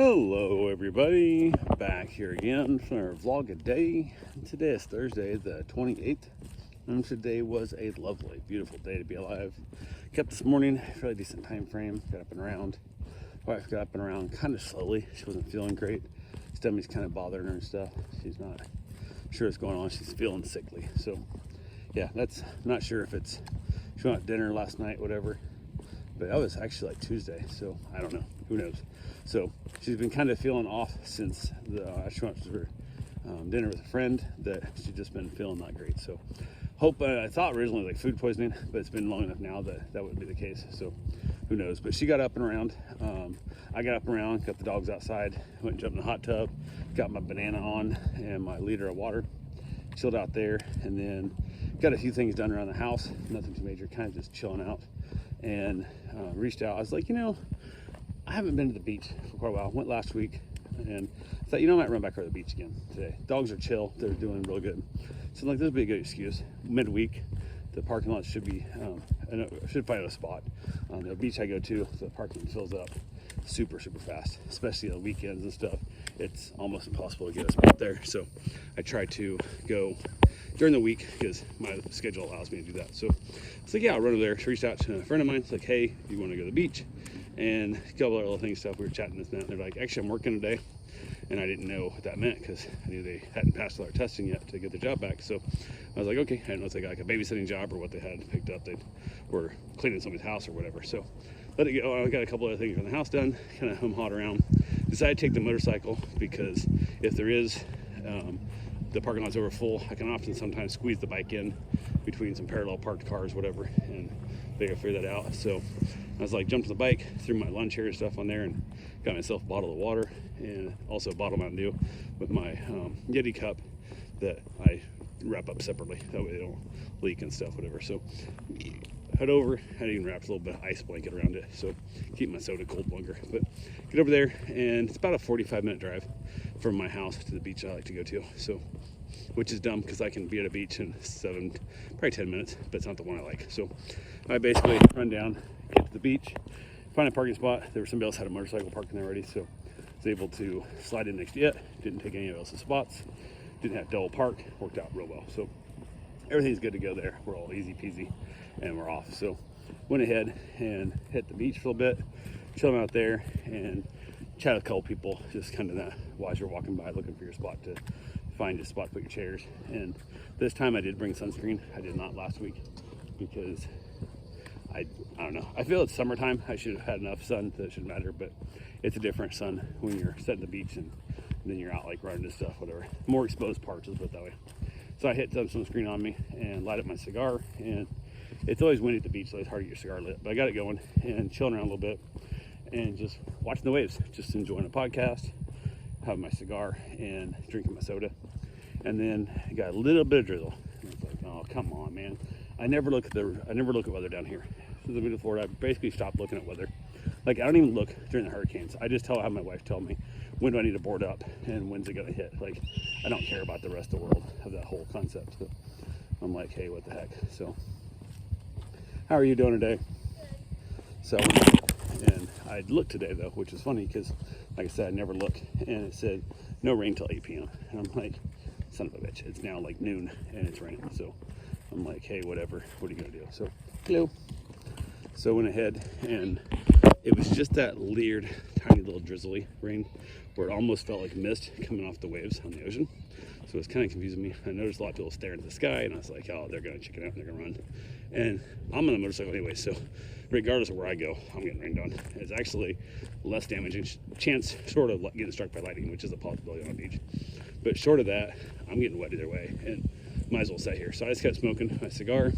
Hello everybody, back here again for our vlog a day. Today is Thursday the 28th, and today was a lovely, beautiful day to be alive. Kept this morning, fairly decent time frame, got up and around. Wife got up and around kind of slowly, she wasn't feeling great. Stomach's kind of bothering her and stuff. She's not sure what's going on, she's feeling sickly. So yeah, that's not sure if it's, she went out to dinner last night, whatever. But that was actually like Tuesday, so I don't know, who knows. So she's been kind of feeling off since she went to her dinner with a friend, that she's just been feeling not great. So hope, I thought originally like food poisoning, but it's been long enough now that that wouldn't be the case. So who knows, but she got up and around. I got up and around, got the dogs outside, went and jumped in the hot tub, got my banana on and my liter of water, chilled out there, and then got a few things done around the house, nothing too major, kind of just chilling out. And reached out. I was like, I haven't been to the beach for quite a while. Went last week, and I thought, I might run back over to the beach again today. Dogs are chill. They're doing really good. So like, this would be a good excuse. Midweek, the parking lot should be, I should find a spot. The beach I go to, the parking fills up super fast, especially on weekends and stuff. It's almost impossible to get a spot there. So I try to go during the week because my schedule allows me to do that. So it's like, yeah, I'll run over there. She reached out to a friend of mine. It's like, hey, you want to go to the beach? And a couple other little things, stuff. We were chatting this and that. They're like, actually, I'm working today. And I didn't know what that meant because I knew they hadn't passed all their testing yet to get their job back. So I was like, okay, I didn't know if they got like a babysitting job or what they had picked up. They were cleaning somebody's house or whatever. So let it go. I got a couple other things from the house done, kind of hum-hawed around. Decided to take the motorcycle because if there is, the parking lot's over full, I can often sometimes squeeze the bike in between some parallel parked cars, whatever, and they gotta figure that out. So I was like, jumped on the bike, threw my lawn chair and stuff on there, and got myself a bottle of water and also a bottle of Mountain Dew with my Yeti cup that I wrap up separately. That way they don't leak and stuff, whatever. So head over, I even wrapped a little bit of ice blanket around it, so keep my soda cold longer. But get over there, and it's about a 45-minute drive from my house to the beach I like to go to. So, which is dumb because I can be at a beach in probably 10 minutes, but it's not the one I like. So I basically run down, get to the beach, find a parking spot. There was somebody else had a motorcycle parking there already, so I was able to slide in next to it. Didn't take any of else's spots. Didn't have double park. Worked out real well. So everything's good to go there. We're all easy peasy and we're off. So went ahead and hit the beach for a little bit, chilling out there, and chat with a couple people, just kind of that while you're walking by looking for your spot to find a spot to put your chairs. And this time I did bring sunscreen. I did not last week because I don't know, I feel it's summertime. I should have had enough sun that it shouldn't matter, but it's a different sun when you're setting the beach and then you're out like running and stuff, whatever. More exposed parts, let's put it that way. So I hit some sunscreen on me and light up my cigar, and it's always windy at the beach, so it's hard to get your cigar lit, but I got it going and chilling around a little bit and just watching the waves, just enjoying a podcast, having my cigar and drinking my soda. And then I got a little bit of drizzle. And it's like, oh, come on, man. I never look at weather down here. Since I've been to Florida, I basically stopped looking at weather. Like, I don't even look during the hurricanes. I just have my wife tell me, when do I need to board up and when's it gonna hit? Like, I don't care about the rest of the world of that whole concept. So I'm like, hey, what the heck? So how are you doing today? So, and I looked today though, which is funny because, like I said, I never look, and it said no rain till 8 p.m. And I'm like, son of a bitch, it's now like noon and it's raining. So I'm like, hey, whatever, what are you gonna do? So, hello. So I went ahead, and it was just that weird, tiny little drizzly rain where it almost felt like mist coming off the waves on the ocean. So it's kind of confusing me. I noticed a lot of people staring at the sky, and I was like, oh, they're gonna chicken out and they're gonna run. And I'm on a motorcycle anyway, so regardless of where I go, I'm getting rained on. It's actually less damaging chance short of getting struck by lightning, which is a possibility on a beach. But short of that, I'm getting wet either way, and might as well sit here. So I just kept smoking my cigar.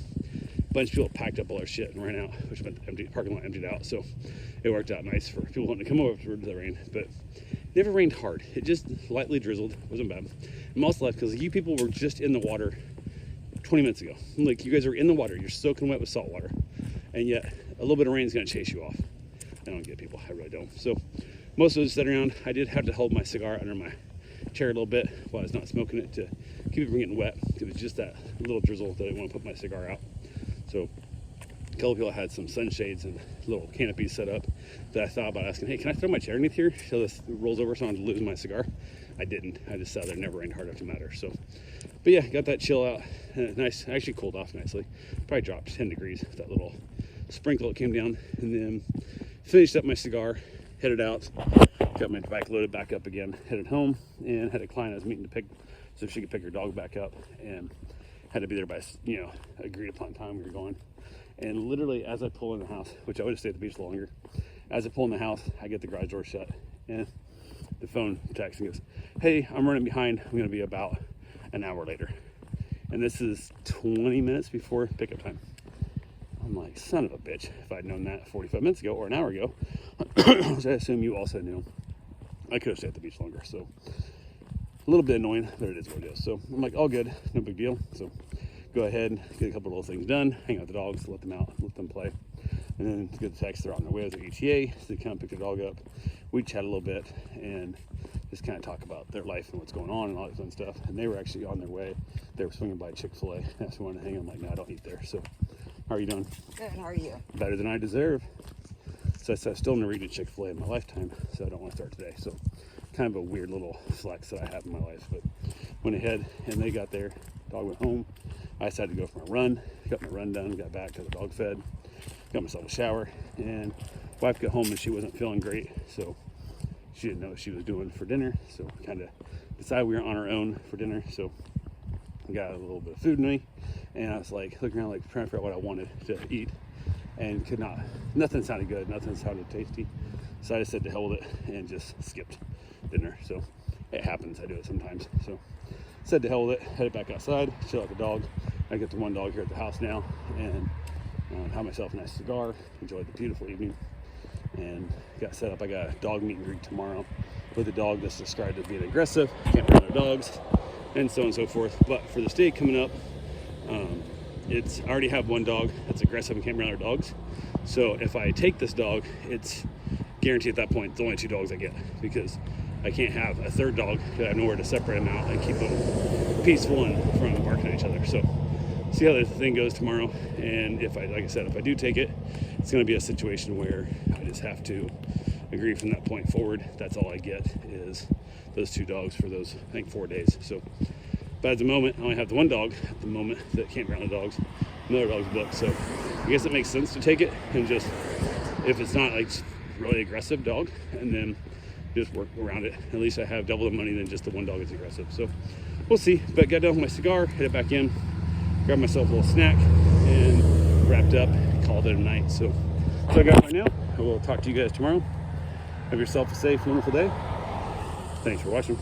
A bunch of people packed up all their shit and ran out, which meant the parking lot emptied out. So it worked out nice for people wanting to come over to the rain. But it never rained hard. It just lightly drizzled. Wasn't bad. I'm also left because you people were just in the water 20 minutes ago. Like, you guys are in the water. You're soaking wet with salt water. And yet a little bit of rain is going to chase you off. I don't get people. I really don't. So most of us sitting around, I did have to hold my cigar under my chair a little bit while I was not smoking it to keep it from getting wet. It was just that little drizzle that I didn't want to put my cigar out. So A couple people had some sunshades and little canopies set up that I thought about asking, hey, can I throw my chair underneath here so this rolls over so I don't lose my cigar? I didn't. I just sat there, never rained hard enough to matter. So, but yeah, got that chill out. Nice, actually cooled off nicely. Probably dropped 10 degrees with that little sprinkle that came down. And then finished up my cigar, headed out, got my bike loaded back up again, headed home, and had a client I was meeting to pick so she could pick her dog back up, and had to be there by, agreed upon time we were going. And literally as I pull in the house, which I would have stayed at the beach longer, as I pull in the house, I get the garage door shut, and the phone texts and goes, hey, I'm running behind. I'm going to be about an hour later. And this is 20 minutes before pickup time. I'm like, son of a bitch. If I'd known that 45 minutes ago or an hour ago, which I assume you also knew, I could have stayed at the beach longer. So a little bit annoying, but it is what it is. So I'm like, all good, no big deal. So go ahead, get a couple of little things done, hang out with the dogs, let them out, let them play. And then get the text, they're on their way to their ETA, so they come pick their dog up. We chat a little bit and just kind of talk about their life and what's going on and all that fun stuff. And they were actually on their way. They were swinging by Chick-fil-A. I asked me to hang. I'm like, no, I don't eat there. So how are you doing? Good, how are you? Better than I deserve. So I said, I still never eaten Chick-fil-A in my lifetime, so I don't want to start today. So kind of a weird little flex that I have in my life. But went ahead and they got there. Dog went home. I decided to go for my run. Got my run done, got back, got the dog fed, got myself a shower, and wife got home and she wasn't feeling great, so she didn't know what she was doing for dinner. So kind of decided we were on our own for dinner. So I got a little bit of food in me, and I was like looking around, like trying to figure out what I wanted to eat, and could not. Nothing sounded good. Nothing sounded tasty. So I just said to hell with it and just skipped dinner. So it happens. I do it sometimes. So said to hell with it. Headed back outside, chill out the dog. I got the one dog here at the house now, and have myself a nice cigar. Enjoyed the beautiful evening, and got set up. I got a dog meet and greet tomorrow with a dog that's described as being aggressive, can't run their dogs, and so on and so forth. But for this day coming up, I already have one dog that's aggressive and can't run their dogs. So if I take this dog, it's guaranteed at that point it's only 2 dogs I get, because I can't have a third dog because I have nowhere to separate them out and keep them peaceful and from barking at each other. So see how the thing goes tomorrow. And if like I said, if I do take it, it's going to be a situation where I just have to agree from that point forward. That's all I get is those 2 dogs for those, I think, 4 days. So, but at the moment, I only have the one dog at the moment that can't run the dogs. Another dog's booked. So I guess it makes sense to take it and just, if it's not like really aggressive dog, and then just work around it. At least I have double the money than just the one dog that's aggressive. So we'll see. But got done with my cigar, headed back in, grabbed myself a little snack, and wrapped up, called it a night. So I got right now. I will talk to you guys tomorrow. Have yourself a safe, wonderful day. Thanks for watching.